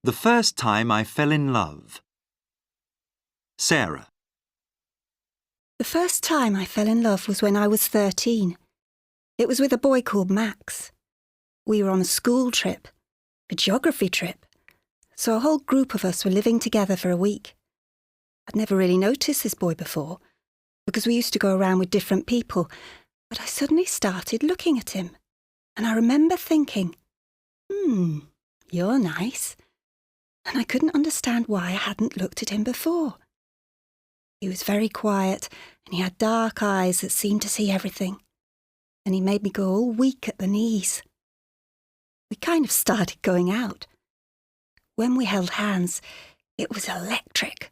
The first time I fell in love. Sarah. The first time I fell in love was when I was 13. It was with a boy called Max. We were on a school trip, a geography trip, so a whole group of us were living together for a week. I'd never really noticed this boy before, because we used to go around with different people, but I suddenly started looking at him, and I remember thinking, you're nice. And I couldn't understand why I hadn't looked at him before. He was very quiet, and he had dark eyes that seemed to see everything, and he made me go all weak at the knees. We kind of started going out. When we held hands, it was electric.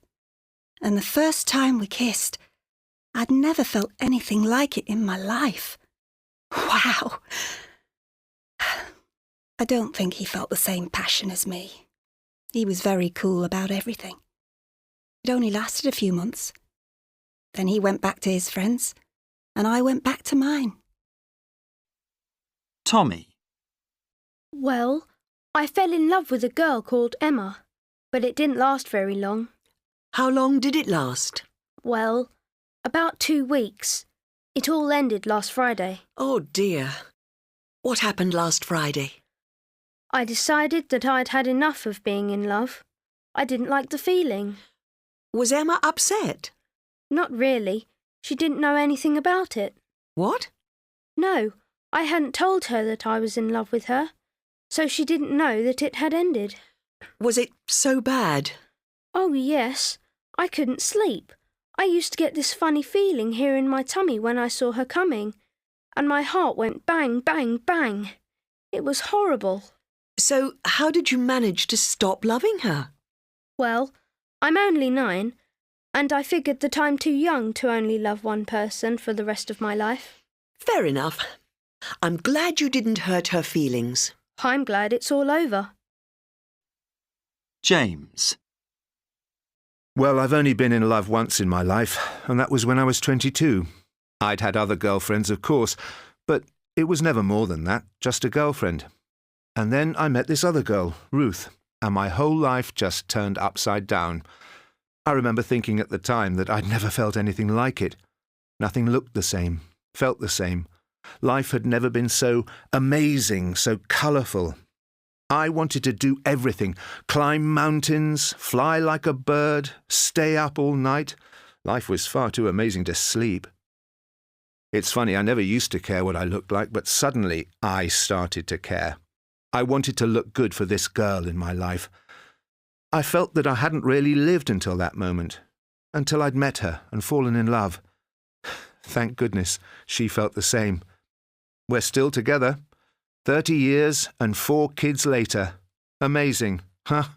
And the first time we kissed, I'd never felt anything like it in my life. Wow! I don't think he felt the same passion as me. He was very cool about everything. It only lasted a few months. Then he went back to his friends, and I went back to mine. Tommy. Well, I fell in love with a girl called Emma, but it didn't last very long. How long did it last? Well, about 2 weeks. It all ended last Friday. Oh dear. What happened last Friday? I decided that I'd had enough of being in love. I didn't like the feeling. Was Emma upset? Not really. She didn't know anything about it. What? No, I hadn't told her that I was in love with her, so she didn't know that it had ended. Was it so bad? Oh, yes. I couldn't sleep. I used to get this funny feeling here in my tummy when I saw her coming, and my heart went bang, bang, bang. It was horrible. So how did you manage to stop loving her? Well, I'm only 9, and I figured that I'm too young to only love one person for the rest of my life. Fair enough. I'm glad you didn't hurt her feelings. I'm glad it's all over. James. Well, I've only been in love once in my life, and that was when I was 22. I'd had other girlfriends, of course, but it was never more than that, just a girlfriend. And then I met this other girl, Ruth, and my whole life just turned upside down. I remember thinking at the time that I'd never felt anything like it. Nothing looked the same, felt the same. Life had never been so amazing, so colourful. I wanted to do everything, climb mountains, fly like a bird, stay up all night. Life was far too amazing to sleep. It's funny, I never used to care what I looked like, but suddenly I started to care. I wanted to look good for this girl in my life. I felt that I hadn't really lived until that moment, until I'd met her and fallen in love. Thank goodness she felt the same. We're still together, 30 years and 4 kids later. Amazing, huh?